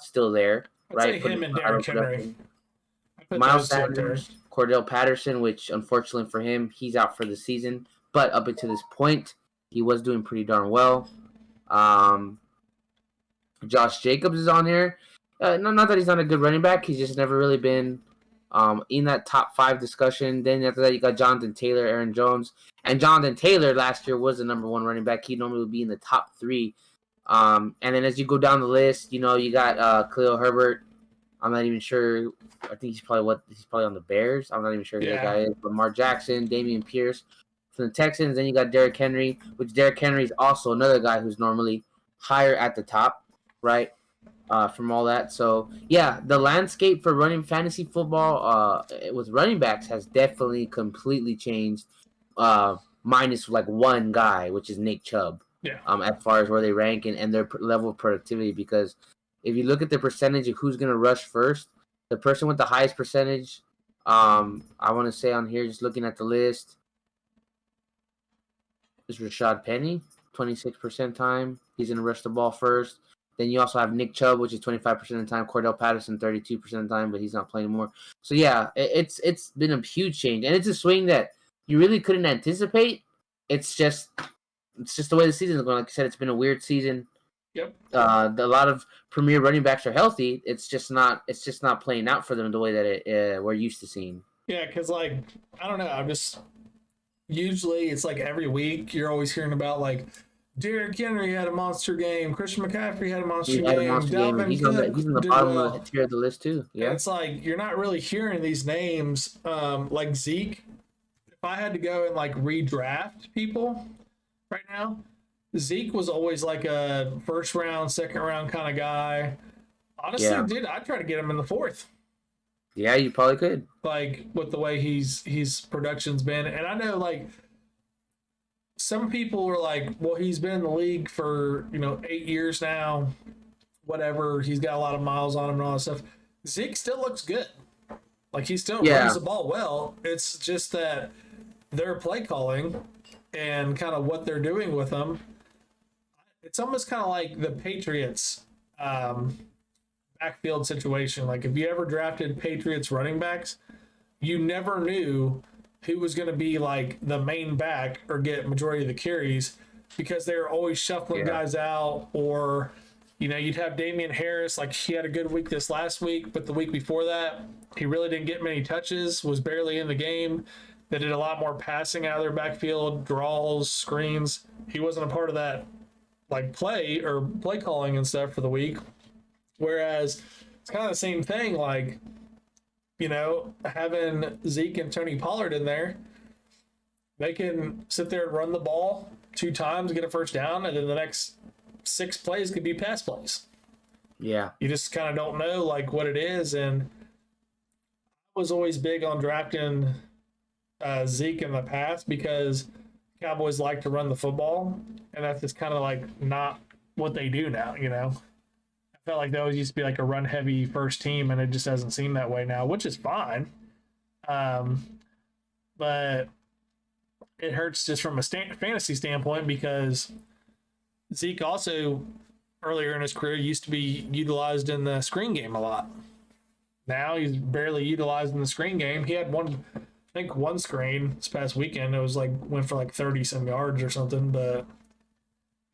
still there, right? Him and Derrick Henry. Miles Sanders, Cordell Patterson, which unfortunately for him, he's out for the season. But up until this point, he was doing pretty darn well. Josh Jacobs is on there. Not that he's not a good running back. He's just never really been in that top 5 discussion. Then after that, you got Jonathan Taylor, Aaron Jones. And Jonathan Taylor last year was the number 1 running back. He normally would be in the top 3. And then as you go down the list, you know, you got Khalil Herbert. I'm not even sure. I think he's probably on the Bears. I'm not even sure who that guy is. But Mark Jackson, Damian Pierce from the Texans. Then you got Derrick Henry, which Derrick Henry is also another guy who's normally higher at the top, right? From all that. So, yeah, the landscape for running fantasy football with running backs has definitely completely changed, minus like one guy, which is Nick Chubb. Yeah. As far as where they rank and their level of productivity, because if you look at the percentage of who's going to rush first, the person with the highest percentage, I want to say on here, just looking at the list, is Rashad Penny, 26% time. He's going to rush the ball first. Then you also have Nick Chubb, which is 25% of the time. Cordell Patterson, 32% of the time, but he's not playing more. So, yeah, it's been a huge change. And it's a swing that you really couldn't anticipate. It's just the way the season is going. Like I said, it's been a weird season. Yep. A lot of premier running backs are healthy. It's just not playing out for them the way that we're used to seeing. Yeah, because, like, I don't know. Usually it's like every week you're always hearing about, like, Derrick Henry had a monster game. Christian McCaffrey had a monster game. Dalvin he's Cook in the bottom of the tier of the list too. Yeah, and it's like you're not really hearing these names. Like Zeke, if I had to go and like redraft people right now, Zeke was always like a first round, second round kind of guy. Honestly, dude, I'd try to get him in the 4th. Yeah, you probably could. Like with the way his production's been, and I know like. Some people were like, well, he's been in the league for, 8 years now, whatever. He's got a lot of miles on him and all that stuff. Zeke still looks good. Like, he still runs the ball well. It's just that their play calling and kind of what they're doing with them, it's almost kind of like the Patriots backfield situation. Like, if you ever drafted Patriots running backs, you never knew who was going to be like the main back or get majority of the carries because they were always shuffling guys out, or you'd have Damian Harris, like he had a good week this last week, but the week before that, he really didn't get many touches, was barely in the game. They did a lot more passing out of their backfield, draws, screens. He wasn't a part of that like play calling and stuff for the week. Whereas it's kind of the same thing, like, having Zeke and Tony Pollard in there, they can sit there and run the ball 2 times, get a first down, and then the next 6 plays could be pass plays. Yeah. You just kind of don't know like what it is. And I was always big on drafting Zeke in the past because Cowboys like to run the football, and that's just kind of like not what they do now, I felt like they always used to be like a run heavy first team, and it just doesn't seem that way now, which is fine. But it hurts just from a fantasy standpoint because Zeke also earlier in his career used to be utilized in the screen game a lot. Now he's barely utilized in the screen game. He had one screen this past weekend. It was like went for like 30 some yards or something, but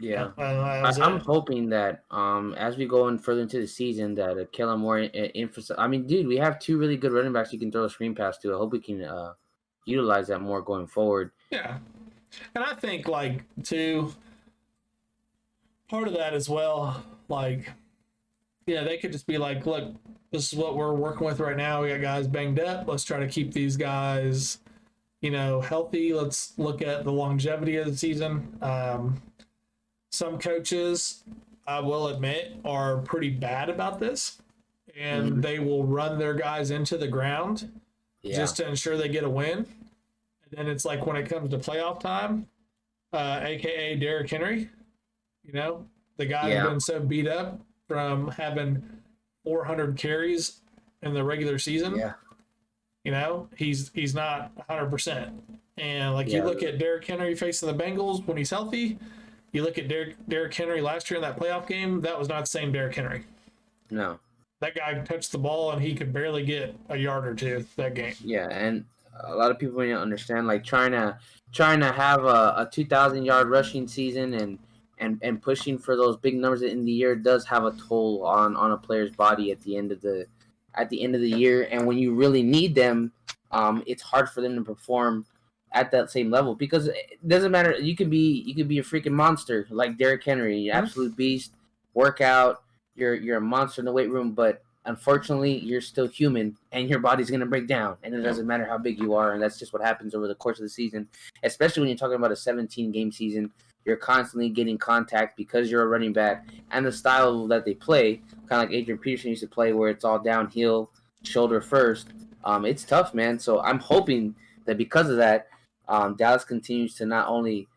yeah, I'm hoping that as we go in further into the season that Kellen Moore emphasize. I mean, dude, we have 2 really good running backs you can throw a screen pass to. I hope we can utilize that more going forward. Yeah, and I think like too, part of that as well, like, yeah, they could just be like, look, this is what we're working with right now. We got guys banged up. Let's try to keep these guys, healthy. Let's look at the longevity of the season. Some coaches, I will admit, are pretty bad about this, and they will run their guys into the ground just to ensure they get a win. And then it's like when it comes to playoff time, aka Derrick Henry, the guy who's been so beat up from having 400 carries in the regular season. He's not 100%. And you look at Derrick Henry facing the Bengals when he's healthy. You look at Derrick Henry last year in that playoff game, that was not the same Derrick Henry. No. That guy touched the ball and he could barely get a yard or 2 that game. Yeah, and a lot of people need to understand, like trying to have a 2,000-yard rushing season and pushing for those big numbers in the year does have a toll on a player's body at the end of the year. And when you really need them, it's hard for them to perform at that same level because it doesn't matter. You could be a freaking monster like Derrick Henry, absolute beast, workout. You're a monster in the weight room, but unfortunately, you're still human, and your body's gonna break down, and it doesn't matter how big you are, and that's just what happens over the course of the season. Especially when you're talking about a 17-game season, you're constantly getting contact because you're a running back, and the style that they play, kind of like Adrian Peterson used to play, where it's all downhill, shoulder first. It's tough, man. So I'm hoping that because of that, Dallas continues to not only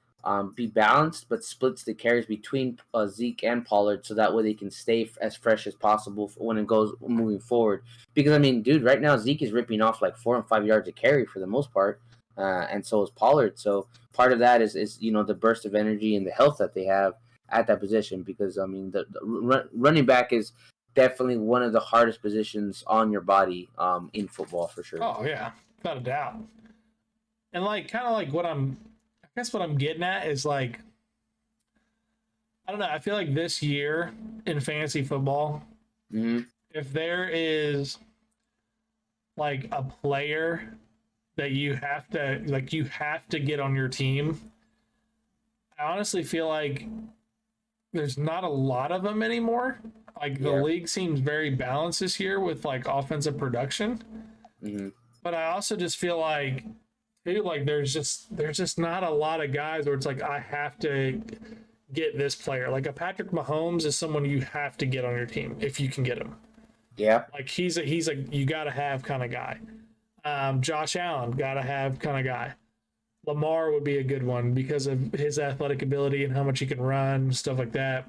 be balanced, but splits the carries between Zeke and Pollard, so that way they can stay as fresh as possible when it goes moving forward. Because I mean, dude, right now Zeke is ripping off like 4 and 5 yards a carry for the most part, and so is Pollard. So part of that is the burst of energy and the health that they have at that position. Because I mean, the running back is definitely one of the hardest positions on your body in football for sure. Oh yeah, without a doubt. And kind of what I'm getting at is I don't know. I feel like this year in fantasy football, if there is a player that you have to get on your team, I honestly feel like there's not a lot of them anymore. The league seems very balanced this year with offensive production, but I also just feel like there's just not a lot of guys where it's I have to get this player. A Patrick Mahomes is someone you have to get on your team if you can get him. Yeah. He's a you gotta have kind of guy. Josh Allen, gotta have kind of guy. Lamar would be a good one because of his athletic ability and how much he can run, stuff like that.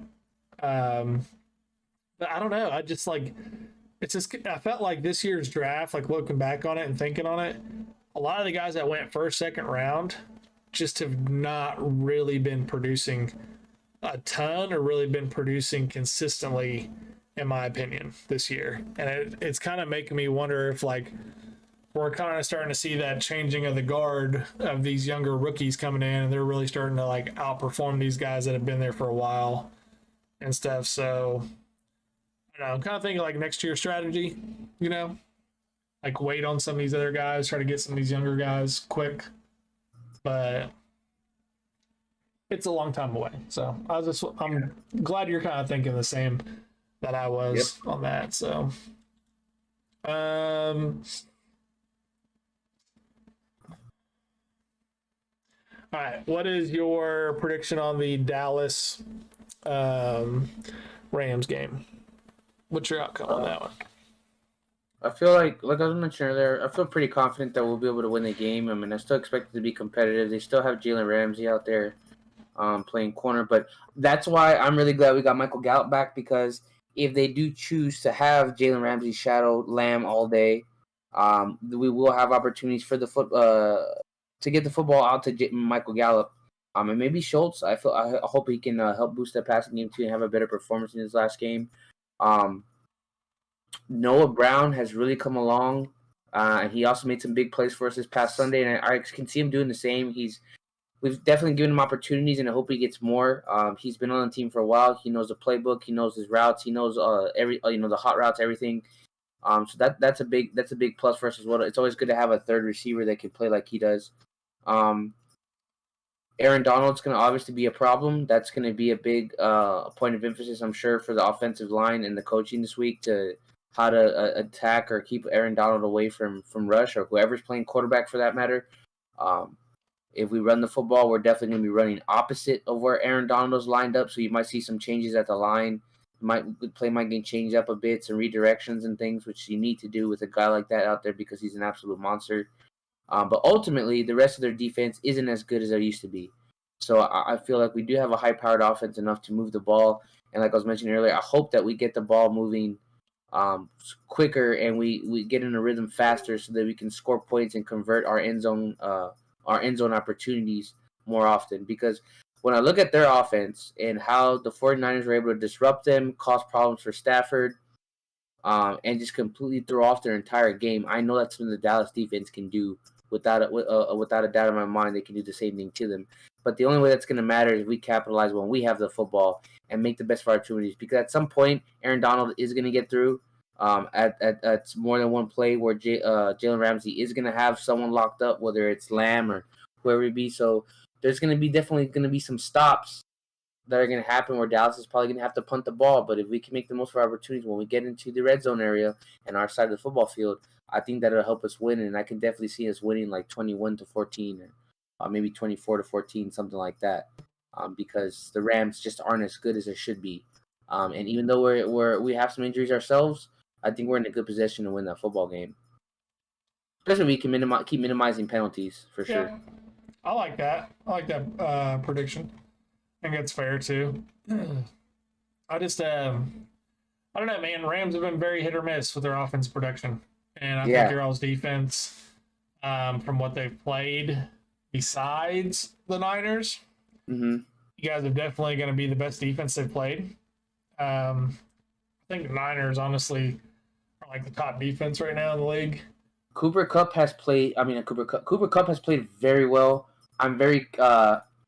But I don't know. I just it's just I felt like this year's draft, looking back on it and thinking on it, a lot of the guys that went first, second round just have not really been producing a ton or really been producing consistently, in my opinion, this year. And it's kind of making me wonder if we're kind of starting to see that changing of the guard of these younger rookies coming in, and they're really starting to like outperform these guys that have been there for a while and stuff. So I don't know, I'm kind of thinking like next year strategy, you know, like wait on some of these other guys, try to get some of these younger guys quick, but it's a long time away. So I'm glad you're kind of thinking the same that I was on that. So, all right, what is your prediction on the Dallas Rams game? What's your outcome on that one? I feel like I was mentioning earlier, I feel pretty confident that we'll be able to win the game. I mean, I still expect it to be competitive. They still have Jalen Ramsey out there playing corner, but that's why I'm really glad we got Michael Gallup back, because if they do choose to have Jalen Ramsey shadow Lamb all day, we will have opportunities for the to get the football out to Michael Gallup. And maybe Schultz. I hope he can help boost that passing game too and have a better performance in his last game. Noah Brown has really come along, and he also made some big plays for us this past Sunday, and I can see him doing the same. We've definitely given him opportunities, and I hope he gets more. He's been on the team for a while. He knows the playbook. He knows his routes. He knows the hot routes, everything. So that's a big plus for us as well. It's always good to have a third receiver that can play like he does. Aaron Donald's going to obviously be a problem. That's going to be a big point of emphasis, I'm sure, for the offensive line and the coaching this week, to how to attack or keep Aaron Donald away from rush, or whoever's playing quarterback for that matter. If we run the football, we're definitely going to be running opposite of where Aaron Donald is lined up. So you might see some changes at the line. The play might get changed up a bit, some redirections and things, which you need to do with a guy like that out there because he's an absolute monster. But ultimately, the rest of their defense isn't as good as they used to be. So I feel like we do have a high-powered offense enough to move the ball. And like I was mentioning earlier, I hope that we get the ball moving quicker and we get in a rhythm faster so that we can score points and convert our end zone opportunities more often. Because when I look at their offense and how the 49ers were able to disrupt them, cause problems for Stafford, and just completely throw off their entire game, I know that's something the Dallas defense can do. Without a doubt in my mind, they can do the same thing to them. But the only way that's going to matter is we capitalize when we have the football and make the best of our opportunities. Because at some point, Aaron Donald is going to get through at more than one play where Jalen Ramsey is going to have someone locked up, whether it's Lamb or whoever it be. So there's definitely going to be some stops that are going to happen where Dallas is probably going to have to punt the ball. But if we can make the most of our opportunities when we get into the red zone area and our side of the football field, I think that it'll help us win. And I can definitely see us winning like 21-14 or maybe 24-14, something like that, because the Rams just aren't as good as they should be. And even though we have some injuries ourselves, I think we're in a good position to win that football game. Especially we can keep minimizing penalties for sure. Yeah, I like that. I like that prediction. I think that's fair too. I just I don't know, man. Rams have been very hit or miss with their offense production, and I think your all's defense, from what they've played, besides the Niners, you guys are definitely going to be the best defense they've played. I think the Niners, honestly, are like the top defense right now in the league. Cooper Kupp has played. Cooper Kupp has played very well. I'm very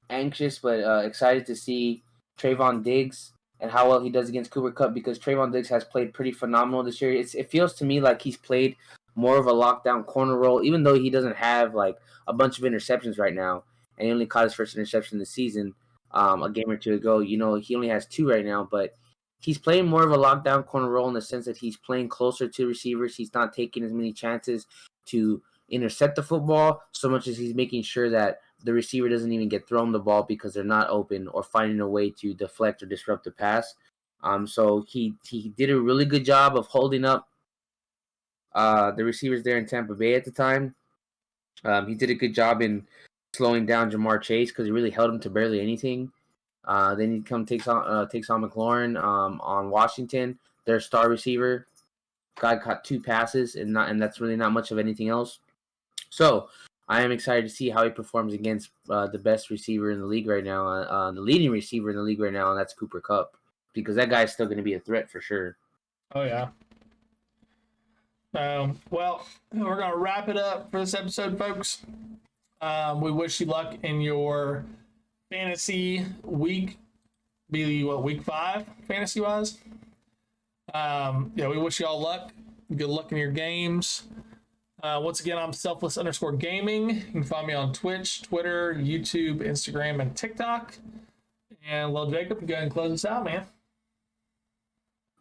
anxious but excited to see Trayvon Diggs and how well he does against Cooper Kupp, because Trayvon Diggs has played pretty phenomenal this year. It feels to me like he's played more of a lockdown corner role, even though he doesn't have like a bunch of interceptions right now, and he only caught his first interception this season a game or two ago. He only has 2 right now, but he's playing more of a lockdown corner role in the sense that he's playing closer to receivers. He's not taking as many chances to intercept the football so much as he's making sure that the receiver doesn't even get thrown the ball because they're not open or finding a way to deflect or disrupt the pass. So he did a really good job of holding up the receivers there in Tampa Bay at the time. He did a good job in slowing down Jamar Chase because he really held him to barely anything. Then he takes on McLaurin on Washington, their star receiver. Guy caught 2 passes and that's really not much of anything else. So I am excited to see how he performs against the best receiver in the league right now, the leading receiver in the league right now, and that's Cooper Kupp, because that guy's still going to be a threat for sure. Oh yeah. Well, we're going to wrap it up for this episode, folks. We wish you luck in your fantasy week. Be what, week 5 fantasy wise? Yeah, we wish you all luck. Good luck in your games. Once again, I'm Selfless_gaming. You can find me on Twitch, Twitter, YouTube, Instagram, and TikTok. And Lil Jacob, you go ahead and close us out, man.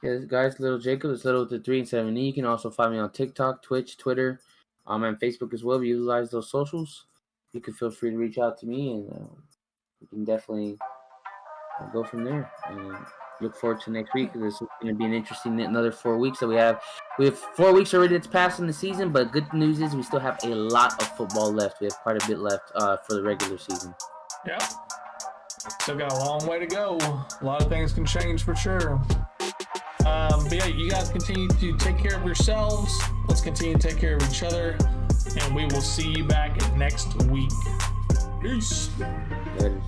Yeah, guys, Little Jacob is Little with the 3 and 7 E. You can also find me on TikTok, Twitch, Twitter, and Facebook as well. If you utilize those socials, you can feel free to reach out to me, and we can definitely go from there. And look forward to next week. This is going to be an interesting another 4 weeks that we have. We have 4 weeks already that's passed in the season, but good news is we still have a lot of football left. We have quite a bit left for the regular season. Yep. Still got a long way to go. A lot of things can change for sure. But yeah, you guys continue to take care of yourselves. Let's continue to take care of each other. And we will see you back next week. Peace. Later.